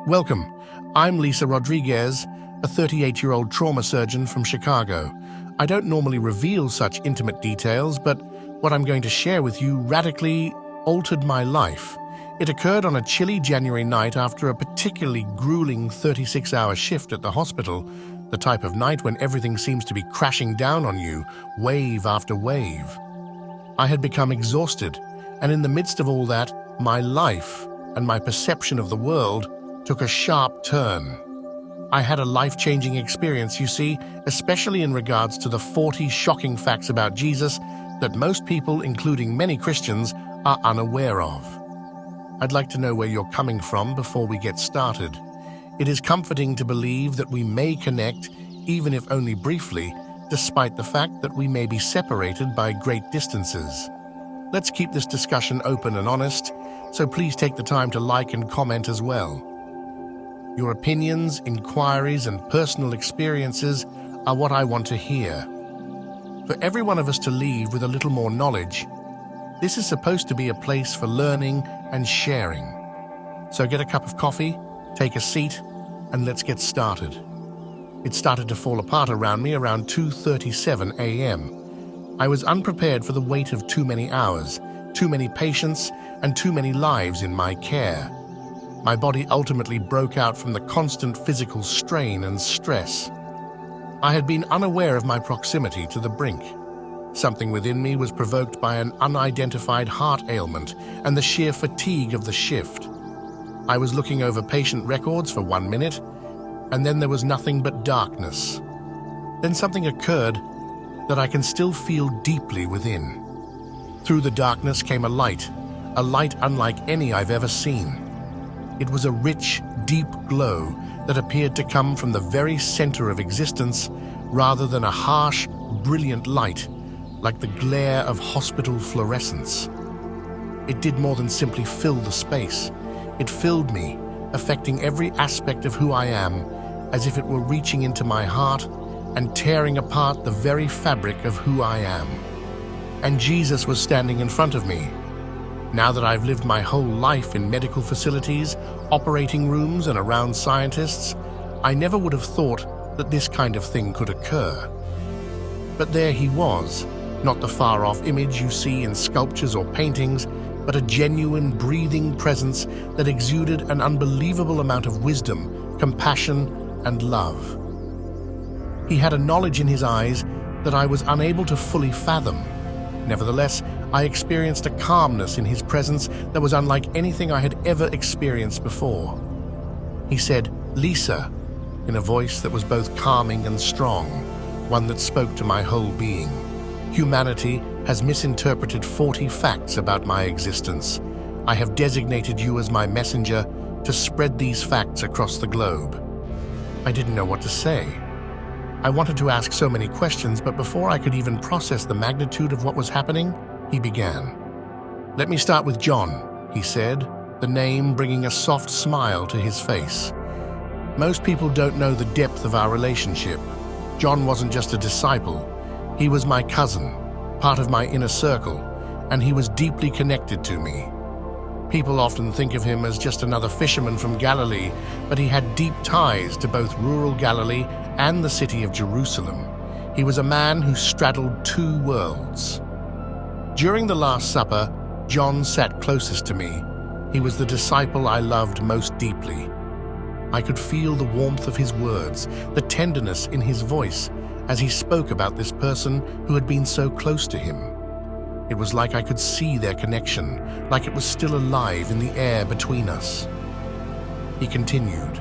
Welcome. I'm Lisa Rodriguez, a 38-year-old trauma surgeon from Chicago. I don't normally reveal such intimate details, but what I'm going to share with you radically altered my life. It occurred on a chilly January night after a particularly grueling 36-hour shift at the hospital, the type of night when everything seems to be crashing down on you, wave after wave. I had become exhausted, and in the midst of all that, my life and my perception of the world took a sharp turn. I had a life-changing experience, you see, especially in regards to the 40 shocking facts about Jesus that most people, including many Christians, are unaware of. I'd like to know where you're coming from before we get started. It is comforting to believe that we may connect, even if only briefly, despite the fact that we may be separated by great distances. Let's keep this discussion open and honest, so please take the time to like and comment as well. Your opinions, inquiries, and personal experiences are what I want to hear. For every one of us to leave with a little more knowledge, this is supposed to be a place for learning and sharing. So get a cup of coffee, take a seat, and let's get started. It started to fall apart around me around 2:37 a.m. I was unprepared for the weight of too many hours, too many patients, and too many lives in my care. My body ultimately broke out from the constant physical strain and stress. I had been unaware of my proximity to the brink. Something within me was provoked by an unidentified heart ailment and the sheer fatigue of the shift. I was looking over patient records for 1 minute, and then there was nothing but darkness. Then something occurred that I can still feel deeply within. Through the darkness came a light unlike any I've ever seen. It was a rich, deep glow that appeared to come from the very center of existence rather than a harsh, brilliant light like the glare of hospital fluorescence. It did more than simply fill the space. It filled me, affecting every aspect of who I am, as if it were reaching into my heart and tearing apart the very fabric of who I am. And Jesus was standing in front of me. Now that I've lived my whole life in medical facilities, operating rooms, and around scientists, I never would have thought that this kind of thing could occur. But there he was, not the far-off image you see in sculptures or paintings, but a genuine, breathing presence that exuded an unbelievable amount of wisdom, compassion, and love. He had a knowledge in his eyes that I was unable to fully fathom. Nevertheless, I experienced a calmness in his presence that was unlike anything I had ever experienced before. He said, "Lisa," in a voice that was both calming and strong, one that spoke to my whole being. "Humanity has misinterpreted 40 facts about my existence. I have designated you as my messenger to spread these facts across the globe." I didn't know what to say. I wanted to ask so many questions, but before I could even process the magnitude of what was happening, he began. "Let me start with John," he said, the name bringing a soft smile to his face. "Most people don't know the depth of our relationship. John wasn't just a disciple. He was my cousin, part of my inner circle, and he was deeply connected to me. People often think of him as just another fisherman from Galilee, but he had deep ties to both rural Galilee and the city of Jerusalem. He was a man who straddled two worlds. During the Last Supper, John sat closest to me. He was the disciple I loved most deeply. I could feel the warmth of his words, the tenderness in his voice, as he spoke about this person who had been so close to him. It was like I could see their connection, like it was still alive in the air between us." He continued,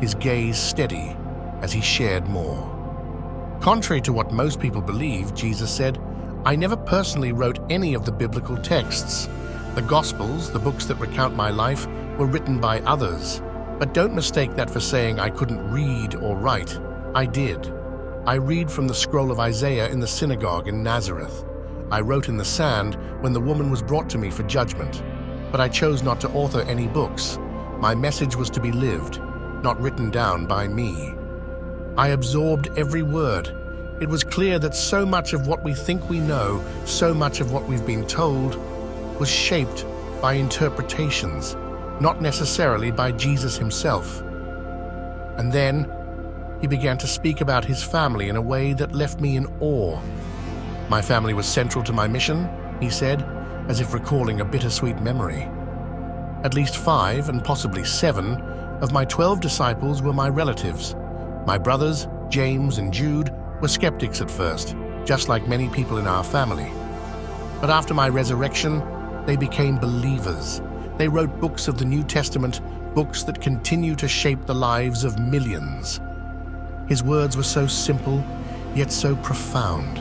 his gaze steady as he shared more. "Contrary to what most people believe," Jesus said, "I never personally wrote any of the biblical texts. The Gospels, the books that recount my life, were written by others. But don't mistake that for saying I couldn't read or write. I did. I read from the scroll of Isaiah in the synagogue in Nazareth. I wrote in the sand when the woman was brought to me for judgment. But I chose not to author any books. My message was to be lived, not written down by me. I absorbed every word. It was clear that so much of what we think we know, so much of what we've been told, was shaped by interpretations, not necessarily by Jesus himself. And then he began to speak about his family in a way that left me in awe. My family was central to my mission, he said, as if recalling a bittersweet memory. At least 5, and possibly 7, of my 12 disciples were my relatives. My brothers, James and Jude, were skeptics at first, just like many people in our family. But after my resurrection, they became believers. They wrote books of the New Testament, books that continue to shape the lives of millions. His words were so simple, yet so profound.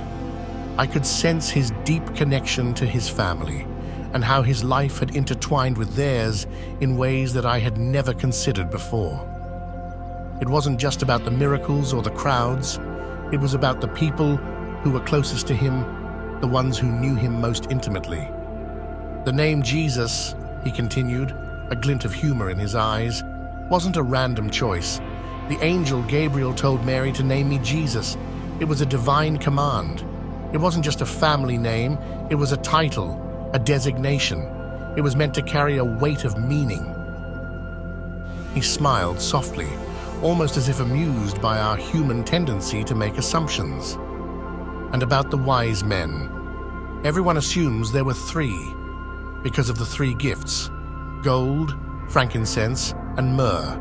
I could sense his deep connection to his family, and how his life had intertwined with theirs in ways that I had never considered before. It wasn't just about the miracles or the crowds. It was about the people who were closest to him, the ones who knew him most intimately. The name Jesus, he continued, a glint of humor in his eyes, wasn't a random choice. The angel Gabriel told Mary to name me Jesus. It was a divine command. It wasn't just a family name, it was a title, a designation. It was meant to carry a weight of meaning. He smiled softly, almost as if amused by our human tendency to make assumptions. And about the wise men, everyone assumes there were 3, because of the 3 gifts: gold, frankincense, and myrrh.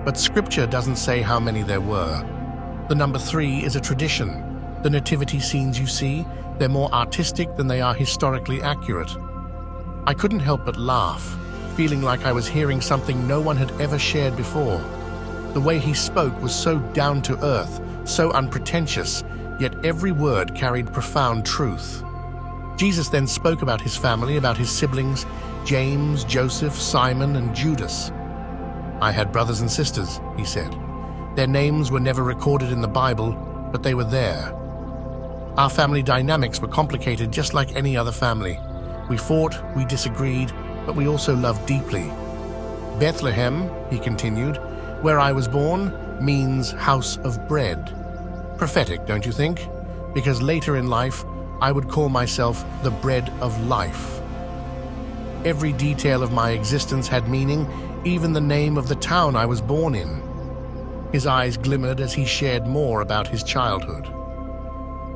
But Scripture doesn't say how many there were. The number 3 is a tradition. The nativity scenes you see, they're more artistic than they are historically accurate. I couldn't help but laugh, feeling like I was hearing something no one had ever shared before. The way he spoke was so down to earth, so unpretentious, yet every word carried profound truth. Jesus then spoke about his family, about his siblings, James, Joseph, Simon, and Judas. I had brothers and sisters, he said. Their names were never recorded in the Bible, but they were there. Our family dynamics were complicated just like any other family. We fought, we disagreed, but we also loved deeply. Bethlehem, he continued, where I was born, means house of bread. Prophetic, don't you think? Because later in life, I would call myself the bread of life. Every detail of my existence had meaning, even the name of the town I was born in. His eyes glimmered as he shared more about his childhood.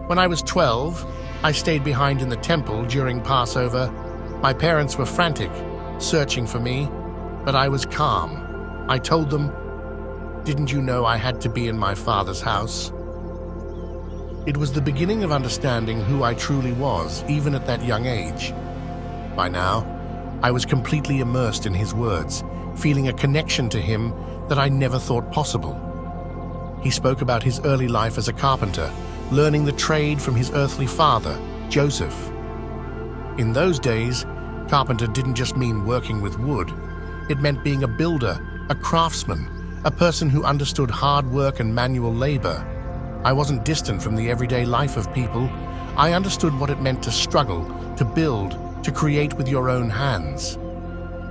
When I was 12, I stayed behind in the temple during Passover. My parents were frantic, searching for me, but I was calm. I told them, "Didn't you know I had to be in my Father's house?" It was the beginning of understanding who I truly was, even at that young age. By now, I was completely immersed in his words, feeling a connection to him that I never thought possible. He spoke about his early life as a carpenter, learning the trade from his earthly father, Joseph. In those days, carpenter didn't just mean working with wood. It meant being a builder, a craftsman, a person who understood hard work and manual labor. I wasn't distant from the everyday life of people. I understood what it meant to struggle, to build, to create with your own hands.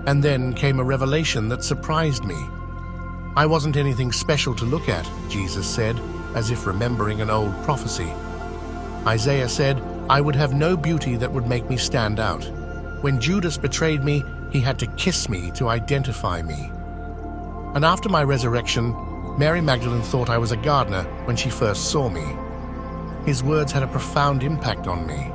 And then came a revelation that surprised me. I wasn't anything special to look at, Jesus said, as if remembering an old prophecy. Isaiah said, I would have no beauty that would make me stand out. When Judas betrayed me, he had to kiss me to identify me. And after my resurrection, Mary Magdalene thought I was a gardener when she first saw me. His words had a profound impact on me.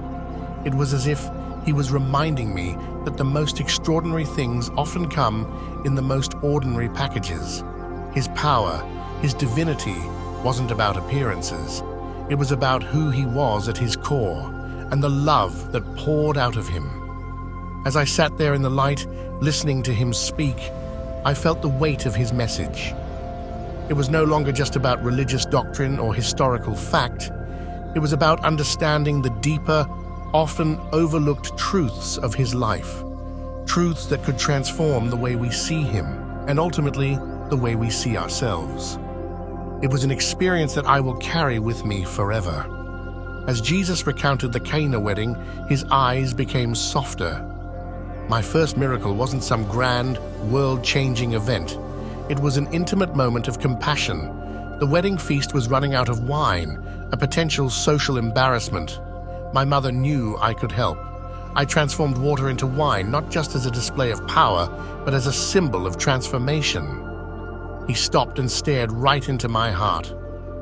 It was as if he was reminding me that the most extraordinary things often come in the most ordinary packages. His power, his divinity, wasn't about appearances. It was about who he was at his core and the love that poured out of him. As I sat there in the light, listening to him speak, I felt the weight of his message. It was no longer just about religious doctrine or historical fact. It was about understanding the deeper, often overlooked truths of his life. Truths that could transform the way we see him and ultimately the way we see ourselves. It was an experience that I will carry with me forever. As Jesus recounted the Cana wedding, his eyes became softer. My first miracle wasn't some grand, world-changing event. It was an intimate moment of compassion. The wedding feast was running out of wine, a potential social embarrassment. My mother knew I could help. I transformed water into wine, not just as a display of power, but as a symbol of transformation. He stopped and stared right into my heart.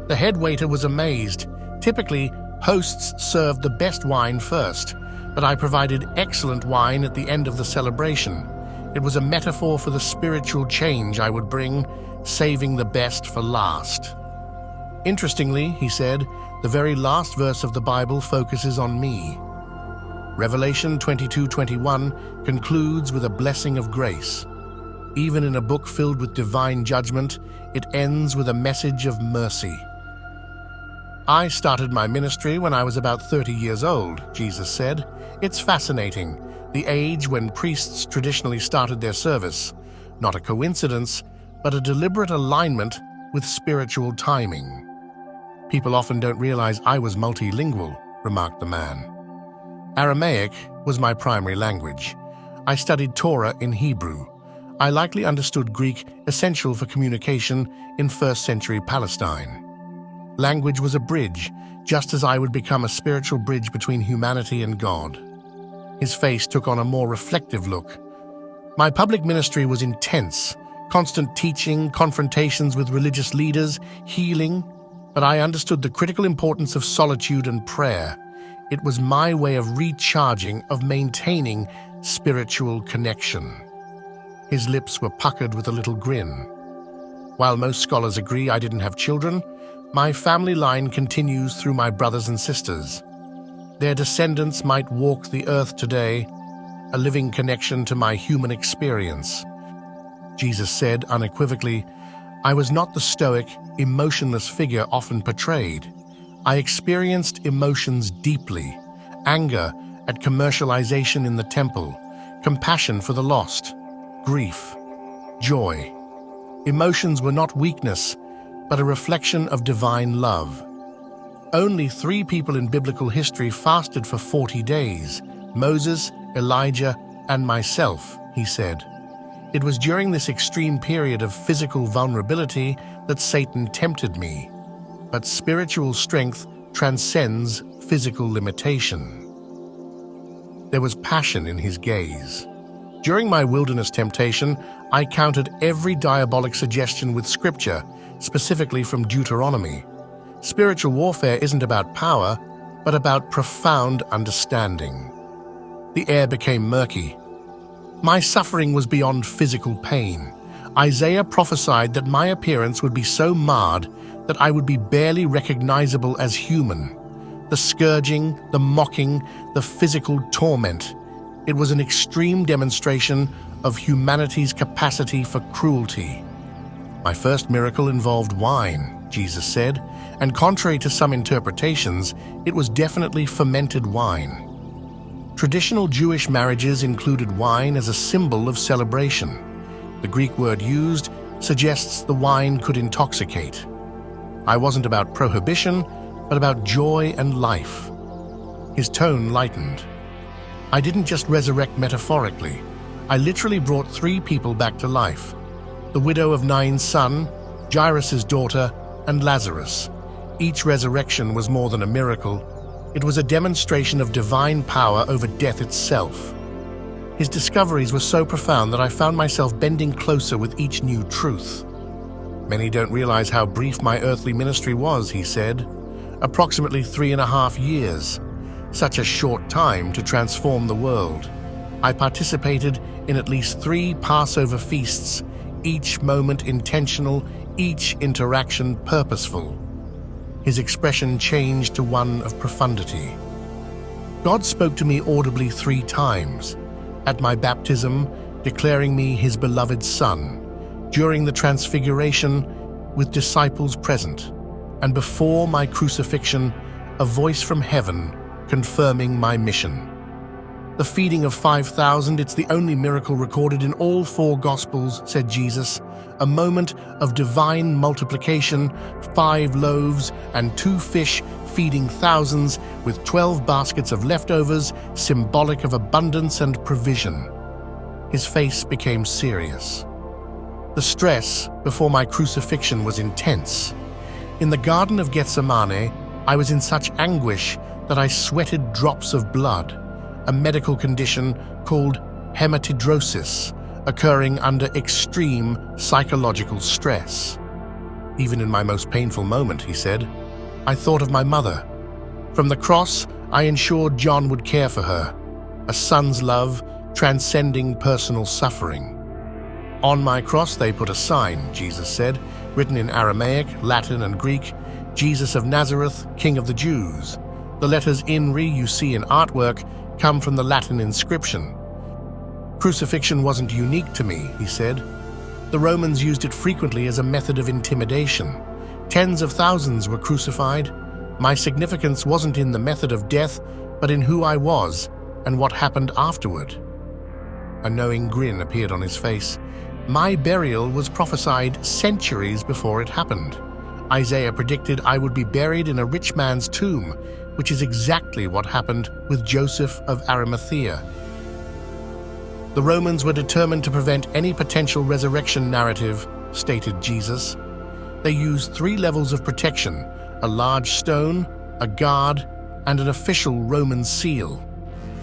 The head waiter was amazed. Typically, hosts served the best wine first, but I provided excellent wine at the end of the celebration. It was a metaphor for the spiritual change I would bring, saving the best for last. Interestingly, he said, the very last verse of the Bible focuses on me. Revelation 22:21 concludes with a blessing of grace. Even in a book filled with divine judgment, it ends with a message of mercy. I started my ministry when I was about 30 years old, Jesus said. It's fascinating, the age when priests traditionally started their service. Not a coincidence, but a deliberate alignment with spiritual timing. People often don't realize I was multilingual, remarked the man. Aramaic was my primary language. I studied Torah in Hebrew. I likely understood Greek, essential for communication in first-century Palestine. Language was a bridge, just as I would become a spiritual bridge between humanity and God. His face took on a more reflective look. My public ministry was intense, constant teaching, confrontations with religious leaders, healing, but I understood the critical importance of solitude and prayer. It was my way of recharging, of maintaining spiritual connection. His lips were puckered with a little grin. While most scholars agree I didn't have children, my family line continues through my brothers and sisters. Their descendants might walk the earth today, a living connection to my human experience. Jesus said unequivocally, I was not the stoic, emotionless figure often portrayed. I experienced emotions deeply, anger at commercialization in the temple, compassion for the lost, grief, joy. Emotions were not weakness, but a reflection of divine love. Only 3 people in biblical history fasted for 40 days, Moses, Elijah, and myself, he said. It was during this extreme period of physical vulnerability that Satan tempted me. But spiritual strength transcends physical limitation. There was passion in his gaze. During my wilderness temptation, I countered every diabolic suggestion with scripture, specifically from Deuteronomy. Spiritual warfare isn't about power, but about profound understanding. The air became murky. My suffering was beyond physical pain. Isaiah prophesied that my appearance would be so marred that I would be barely recognizable as human. The scourging, the mocking, the physical torment. It was an extreme demonstration of humanity's capacity for cruelty. My first miracle involved wine, Jesus said, and contrary to some interpretations, it was definitely fermented wine. Traditional Jewish marriages included wine as a symbol of celebration. The Greek word used suggests the wine could intoxicate. I wasn't about prohibition, but about joy and life. His tone lightened. I didn't just resurrect metaphorically. I literally brought 3 people back to life. The widow of Nain's son, Jairus' daughter, and Lazarus. Each resurrection was more than a miracle. It was a demonstration of divine power over death itself. His discoveries were so profound that I found myself bending closer with each new truth. Many don't realize how brief my earthly ministry was, he said. Approximately 3.5 years. Such a short time to transform the world. I participated in at least 3 Passover feasts, each moment intentional, each interaction purposeful. His expression changed to one of profundity. God spoke to me audibly 3 times. At my baptism, declaring me his beloved Son. During the Transfiguration, with disciples present. And before my crucifixion, a voice from heaven confirming my mission. The feeding of 5,000, it's the only miracle recorded in all 4 Gospels, said Jesus. A moment of divine multiplication, 5 loaves and 2 fish feeding thousands with 12 baskets of leftovers, symbolic of abundance and provision. His face became serious. The stress before my crucifixion was intense. In the Garden of Gethsemane, I was in such anguish that I sweated drops of blood. a medical condition called hematidrosis, occurring under extreme psychological stress. Even in my most painful moment, he said, I thought of my mother. From the cross, I ensured John would care for her, a son's love transcending personal suffering. On my cross they put a sign, Jesus said, written in Aramaic, Latin, and Greek, Jesus of Nazareth, King of the Jews. The letters INRI you see in artwork come from the Latin inscription. Crucifixion wasn't unique to me, he said. The Romans used it frequently as a method of intimidation. Tens of thousands were crucified. My significance wasn't in the method of death, but in who I was and what happened afterward. A knowing grin appeared on his face. My burial was prophesied centuries before it happened. Isaiah predicted I would be buried in a rich man's tomb, which is exactly what happened with Joseph of Arimathea. The Romans were determined to prevent any potential resurrection narrative, stated Jesus. They used 3 levels of protection: a large stone, a guard, and an official Roman seal.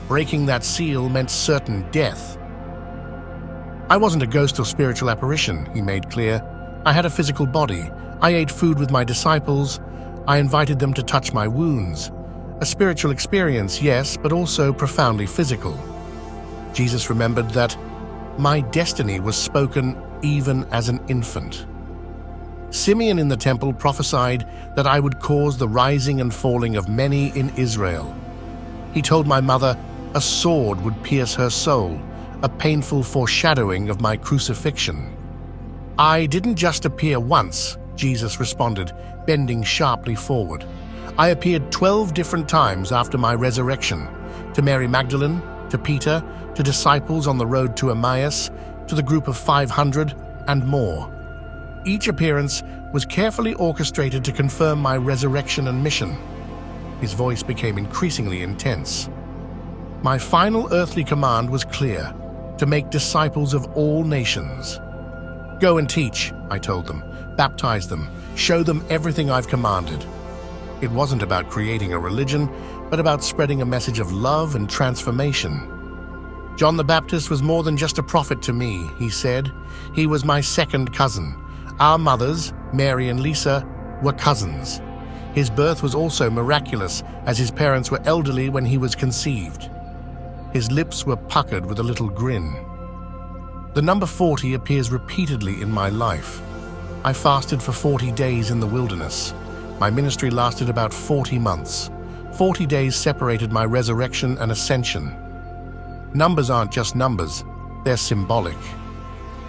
Breaking that seal meant certain death. I wasn't a ghost or spiritual apparition, he made clear. I had a physical body. I ate food with my disciples. I invited them to touch my wounds. A spiritual experience, yes, but also profoundly physical. Jesus remembered that my destiny was spoken even as an infant. Simeon in the temple prophesied that I would cause the rising and falling of many in Israel. He told my mother a sword would pierce her soul, a painful foreshadowing of my crucifixion. I didn't just appear once, Jesus responded, bending sharply forward. I appeared 12 different times after my resurrection, to Mary Magdalene, to Peter, to disciples on the road to Emmaus, to the group of 500, and more. Each appearance was carefully orchestrated to confirm my resurrection and mission. His voice became increasingly intense. My final earthly command was clear: to make disciples of all nations. Go and teach, I told them. Baptize them. Show them everything I've commanded. It wasn't about creating a religion, but about spreading a message of love and transformation. John the Baptist was more than just a prophet to me, he said. He was my second cousin. Our mothers, Mary and Lisa, were cousins. His birth was also miraculous, as his parents were elderly when he was conceived. His lips were puckered with a little grin. The number 40 appears repeatedly in my life. I fasted for 40 days in the wilderness. My ministry lasted about 40 months. 40 days separated my resurrection and ascension. Numbers aren't just numbers, they're symbolic.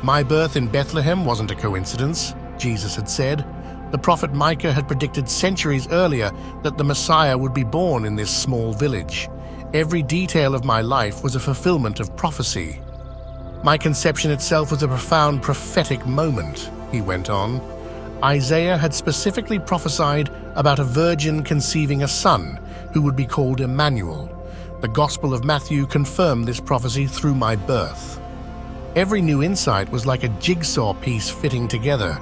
My birth in Bethlehem wasn't a coincidence, Jesus had said. The prophet Micah had predicted centuries earlier that the Messiah would be born in this small village. Every detail of my life was a fulfillment of prophecy. My conception itself was a profound prophetic moment, he went on. Isaiah had specifically prophesied about a virgin conceiving a son who would be called Emmanuel. The Gospel of Matthew confirmed this prophecy through my birth. Every new insight was like a jigsaw piece fitting together.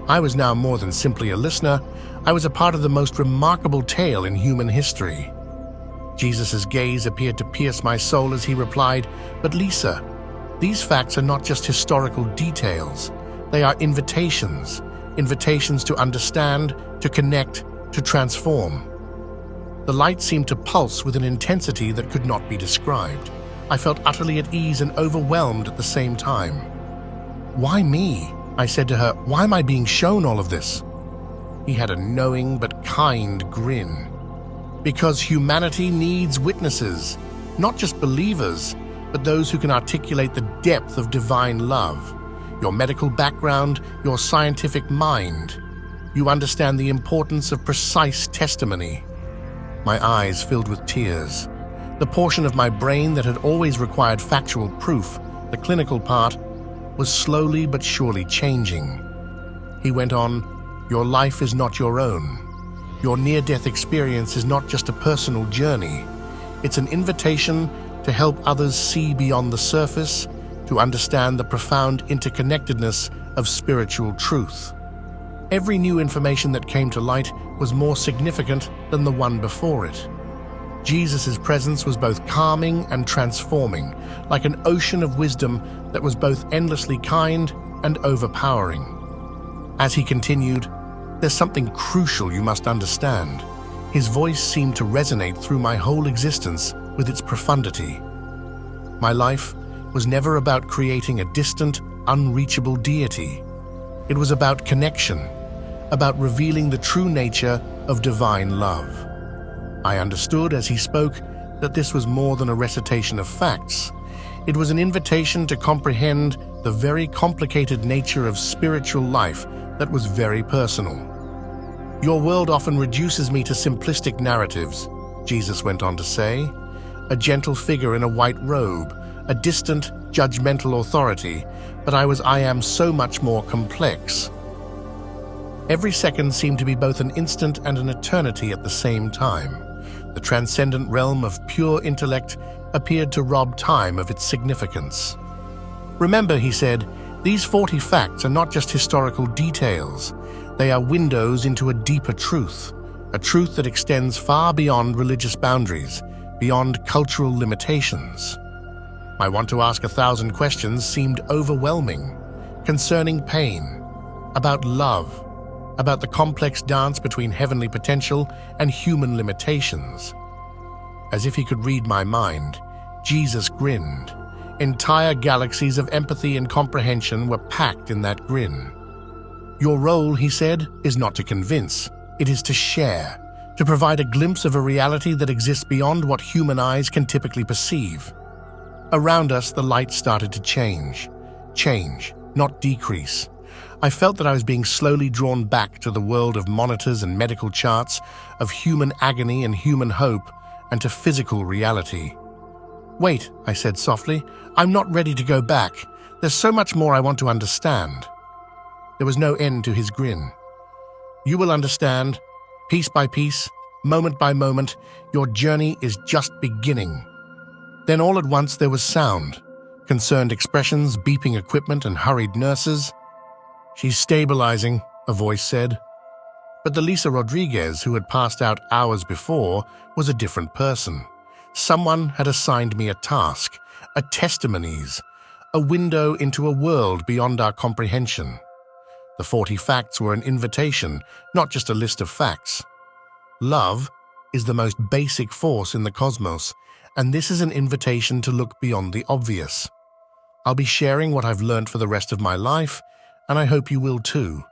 I was now more than simply a listener. I was a part of the most remarkable tale in human history. Jesus' gaze appeared to pierce my soul as he replied, "But Lisa, these facts are not just historical details. They are invitations to understand, to connect, to transform." The light seemed to pulse with an intensity that could not be described. I felt utterly at ease and overwhelmed at the same time. "Why me?" I said to her. "Why am I being shown all of this?" He had a knowing but kind grin. "Because humanity needs witnesses, not just believers, but those who can articulate the depth of divine love. Your medical background, your scientific mind. You understand the importance of precise testimony." My eyes filled with tears. The portion of my brain that had always required factual proof, the clinical part, was slowly but surely changing. He went on, "Your life is not your own. Your near-death experience is not just a personal journey. It's an invitation to help others see beyond the surface, to understand the profound interconnectedness of spiritual truth. Every new information that came to light was more significant than the one before it. Jesus' presence was both calming and transforming, like an ocean of wisdom that was both endlessly kind and overpowering. As he continued, "There's something crucial you must understand." His voice seemed to resonate through my whole existence with its profundity. My life was never about creating a distant, unreachable deity. It was about connection, about revealing the true nature of divine love. I understood as he spoke that this was more than a recitation of facts. It was an invitation to comprehend the very complicated nature of spiritual life that was very personal. "Your world often reduces me to simplistic narratives," Jesus went on to say. "A gentle figure in a white robe, a distant, judgmental authority, but I am so much more complex." Every second seemed to be both an instant and an eternity at the same time. The transcendent realm of pure intellect appeared to rob time of its significance. "Remember," he said, "these 40 facts are not just historical details. They are windows into a deeper truth, a truth that extends far beyond religious boundaries, beyond cultural limitations." My want to ask 1,000 questions seemed overwhelming, concerning pain, about love, about the complex dance between heavenly potential and human limitations. As if he could read my mind, Jesus grinned. Entire galaxies of empathy and comprehension were packed in that grin. "Your role," he said, "is not to convince. It is to share, to provide a glimpse of a reality that exists beyond what human eyes can typically perceive." Around us, the light started to change, not decrease. I felt that I was being slowly drawn back to the world of monitors and medical charts, of human agony and human hope, and to physical reality. "Wait," I said softly, "I'm not ready to go back. There's so much more I want to understand." There was no end to his grin. "You will understand, piece by piece, moment by moment. Your journey is just beginning." Then all at once there was sound, concerned expressions, beeping equipment, and hurried nurses. "She's stabilizing," a voice said. But the Lisa Rodriguez who had passed out hours before was a different person. Someone had assigned me a task, a testimonies, a window into a world beyond our comprehension. The 40 facts were an invitation, not just a list of facts. Love is the most basic force in the cosmos, and this is an invitation to look beyond the obvious. I'll be sharing what I've learned for the rest of my life, and I hope you will too.